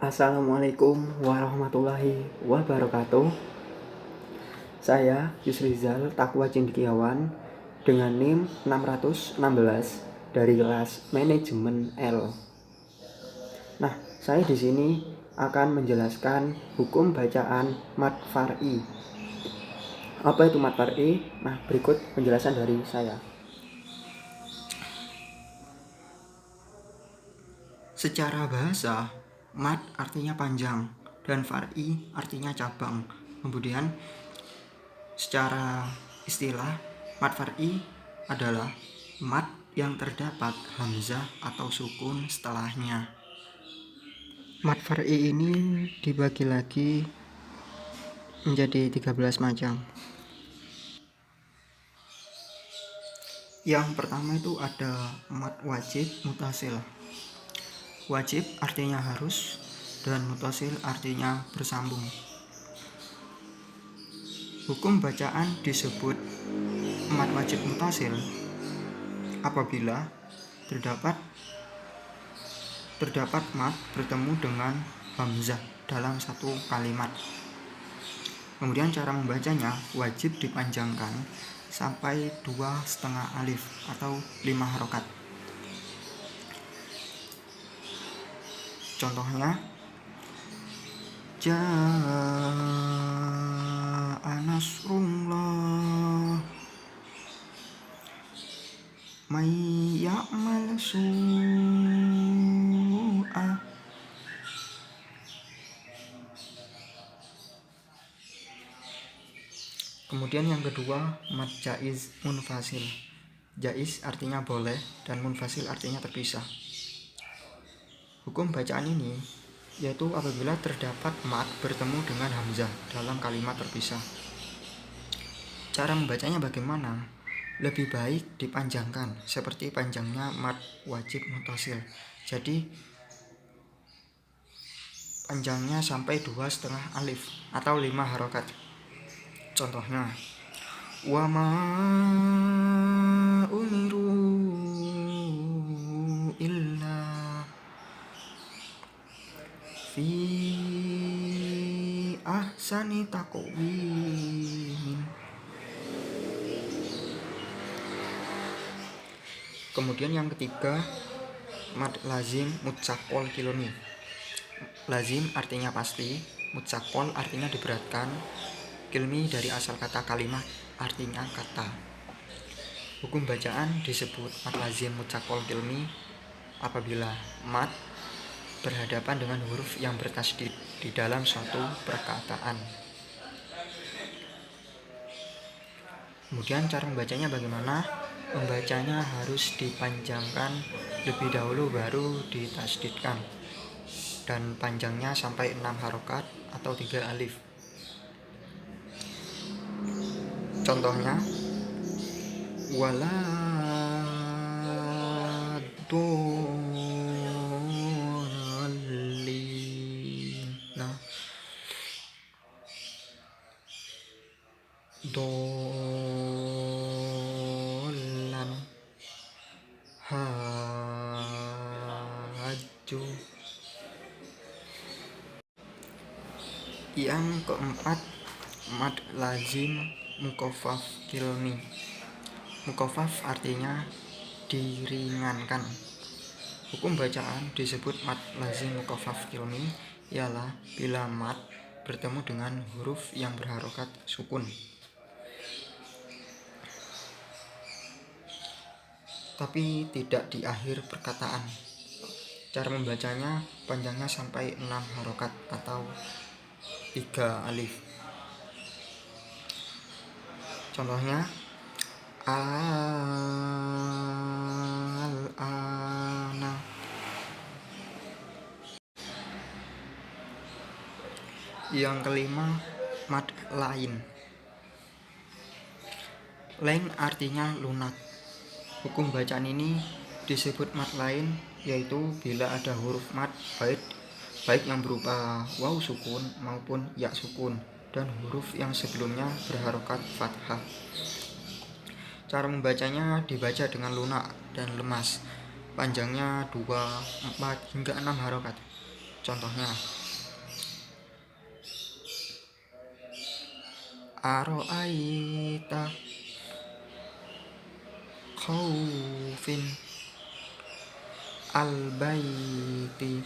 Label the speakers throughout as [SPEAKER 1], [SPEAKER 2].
[SPEAKER 1] Assalamualaikum warahmatullahi wabarakatuh. Saya Yusrizal Takwa Cendekiawan dengan NIM 616 dari kelas Manajemen L. Nah, saya di sini akan menjelaskan hukum bacaan mad far'i. Apa itu mad far'i? Nah, berikut penjelasan dari saya. Secara bahasa, mad artinya panjang dan far'i artinya cabang. Kemudian secara istilah, mad far'i adalah mad yang terdapat hamzah atau sukun setelahnya. Mad far'i ini dibagi lagi menjadi 13 macam. Yang pertama itu ada mad wajib mutasil. Wajib artinya harus dan mutasil artinya bersambung. Hukum bacaan disebut mad wajib mutasil apabila terdapat mad bertemu dengan hamzah dalam satu kalimat. Kemudian cara membacanya wajib dipanjangkan sampai 2,5 alif atau 5 harokat. Contohnya, Ja'a nasrullah may ya'mal su'a. Kemudian yang kedua, mad jaiz munfasil. Jaiz artinya boleh dan munfasil artinya terpisah. Hukum bacaan ini yaitu apabila terdapat mad bertemu dengan hamzah dalam kalimat terpisah. Cara membacanya bagaimana? Lebih baik dipanjangkan seperti panjangnya mad wajib mutasil. Jadi panjangnya sampai 2,5 alif atau 5 harokat. Contohnya, wa ma umiru illa fi ahsani taqwim. Kemudian yang ketiga, mad lazim mutsaqol kilmi. Lazim artinya pasti, mutsaqol artinya diberatkan, kilmi dari asal kata kalimat artinya kata. Hukum bacaan disebut mad lazim mutsaqol kilmi apabila mad berhadapan dengan huruf yang bertasdid di dalam suatu perkataan. Kemudian cara membacanya bagaimana? Membacanya harus dipanjangkan lebih dahulu baru ditasdidkan, dan panjangnya sampai 6 harokat atau 3 alif. Contohnya, wala dolan haju. Yang keempat, mad lazim mukhafaf kilmi. Mukhafaf artinya diringankan. Hukum bacaan disebut mad lazim mukhafaf kilmi ialah bila mad bertemu dengan huruf yang berharokat sukun, tapi tidak di akhir perkataan. Cara membacanya panjangnya sampai 6 harokat atau 3 alif. Contohnya, al-ana. Yang kelima, mad lain. Lain artinya lunak. Hukum bacaan ini disebut mad lain yaitu bila ada huruf mad baik yang berupa waw sukun maupun ya sukun dan huruf yang sebelumnya berharokat fathah. Cara membacanya dibaca dengan lunak dan lemas. Panjangnya 2, 4 hingga 6 harokat. Contohnya aro'aita khaufin al-baiti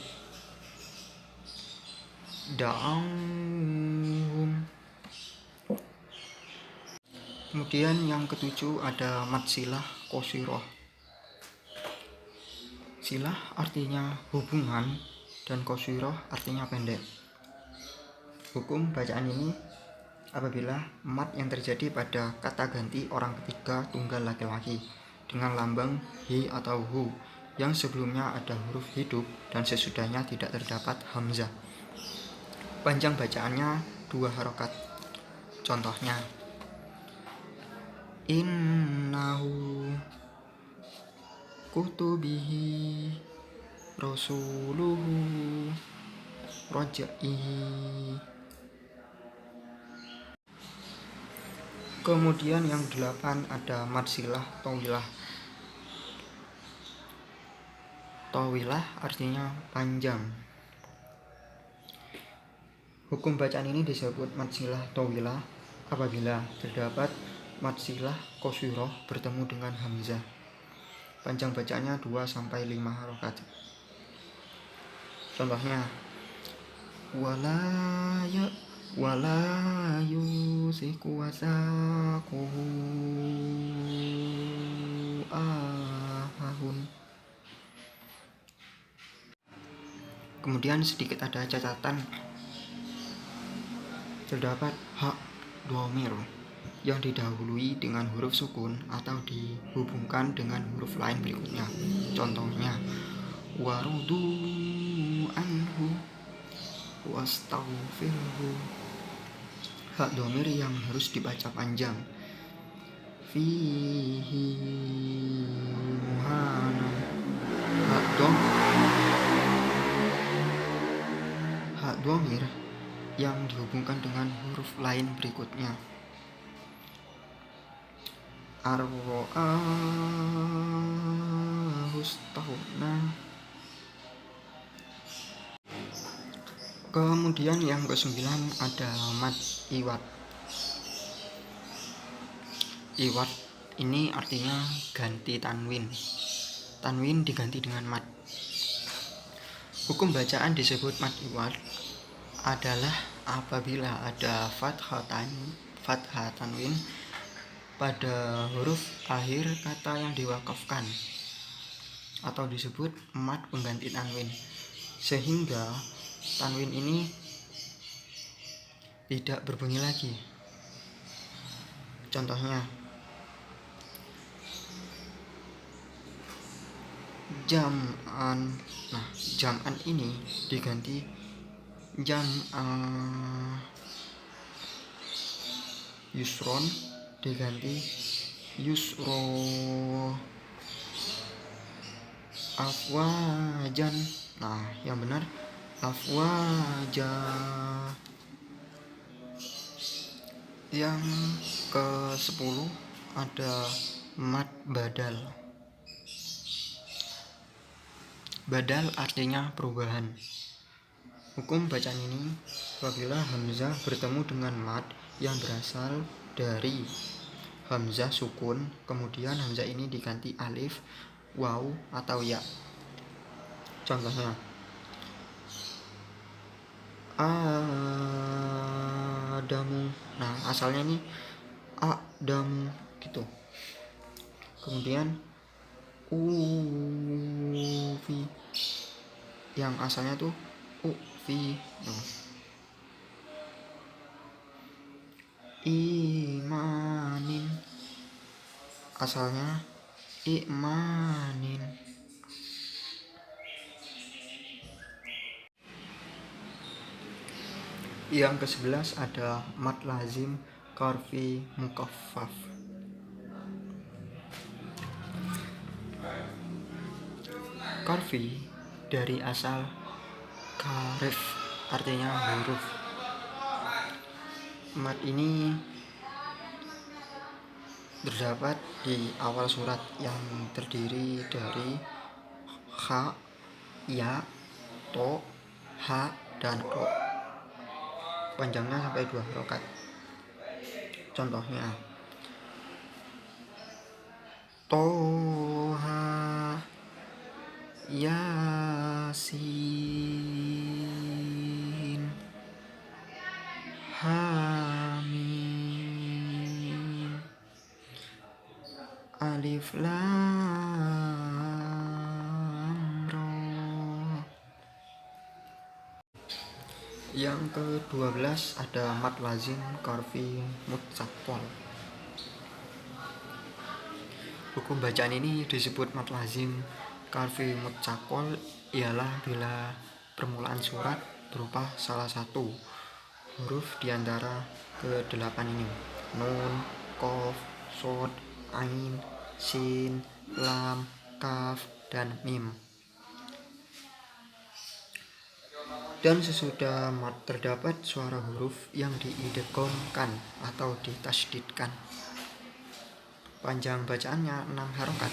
[SPEAKER 1] da'awhum. Kemudian yang ketujuh ada mad silah qasirah. Silah artinya hubungan dan qasirah artinya pendek. Hukum bacaan ini apabila mad yang terjadi pada kata ganti orang ketiga tunggal laki-laki dengan lambang hi atau hu yang sebelumnya ada huruf hidup dan sesudahnya tidak terdapat hamzah. Panjang bacaannya 2 harokat. Contohnya innahu kutubihi rasuluhu rajaihi. Kemudian yang 8 ada mad silah tawilah. Tawilah artinya panjang. Hukum bacaan ini disebut mad silah tawilah apabila terdapat mad silah qasirah bertemu dengan hamzah. Panjang bacaannya 2-5 harokat. Contohnya wala yusiku wasaquhu ahahun. Kemudian sedikit ada catatan, terdapat hak dhamir yang didahului dengan huruf sukun atau dihubungkan dengan huruf lain berikutnya. Contohnya warudu anhu wastaghfirhu. Hak dhamir yang harus dibaca panjang. Fihi muhana. Hak dhamir yang dihubungkan dengan huruf lain berikutnya. Arro'ahustahuna. Kemudian yang ke-9 ada mad iwad. Iwad ini artinya ganti tanwin. Tanwin diganti dengan mad. Hukum bacaan disebut mad iwad adalah apabila ada fathah tanwin pada huruf akhir kata yang diwakafkan atau disebut mad pengganti tanwin, sehingga tanwin ini tidak berbunyi lagi. Contohnya jam'an. Nah, jam'an ini diganti jam'ah. Yusron diganti yusro. Afwajan. Nah, yang benar afwaja. Yang ke-10 ada mad badal. Badal artinya perubahan. Hukum bacaan ini apabila hamzah bertemu dengan mad yang berasal dari hamzah sukun, kemudian hamzah ini diganti alif, waw atau ya. Contohnya adamu. Nah, asalnya ini adamu gitu. Kemudian ufi yang asalnya tuh ufi. Imanin asalnya imanin. Yang ke-11 ada mad lazim karfi mukaffaf. Karfi dari asal karif artinya huruf. Mad ini terdapat di awal surat yang terdiri dari ha, ya, to, ha, dan ro. Panjangnya sampai 2 harokat. Contohnya Toha, Yasin, Hamim, Alif Lam Ra. Yang ke-12 ada mad lazim karfi mutsaqqal. Hukum bacaan ini disebut mad lazim karfi mutsaqqal ialah bila permulaan surat berupa salah satu huruf diantara ke-8 ini: nun, qaf, shod, ain, sin, lam, kaf, dan mim. Dan sesudah mad terdapat suara huruf yang diidghamkan atau ditasydidkan. Panjang bacaannya 6 harokat.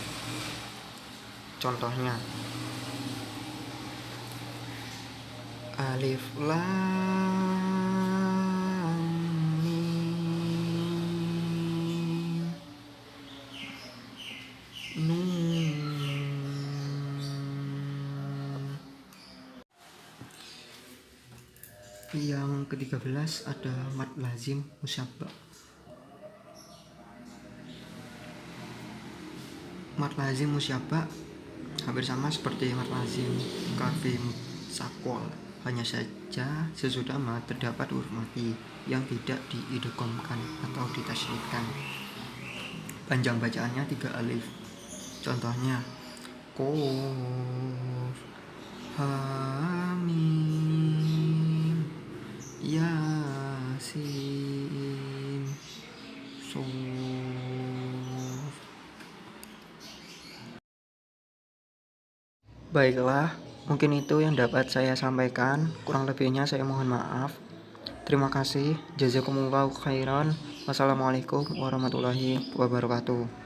[SPEAKER 1] Contohnya Alif Lam Mim Nun. Yang ke-13 ada mad lazim musyabba. Mad lazim musyabba hampir sama seperti mad lazim karfi mutsaqqal, hanya saja sesudah mad terdapat huruf mati yang tidak diidghamkan atau ditasydidkan. Panjang bacaannya 3 alif. Contohnya Qaf, Ha, Mim, Yasin, Shad. Baiklah, mungkin itu yang dapat saya sampaikan. Kurang lebihnya saya mohon maaf. Terima kasih. Jazakumullahu khairan. Wassalamualaikum warahmatullahi wabarakatuh.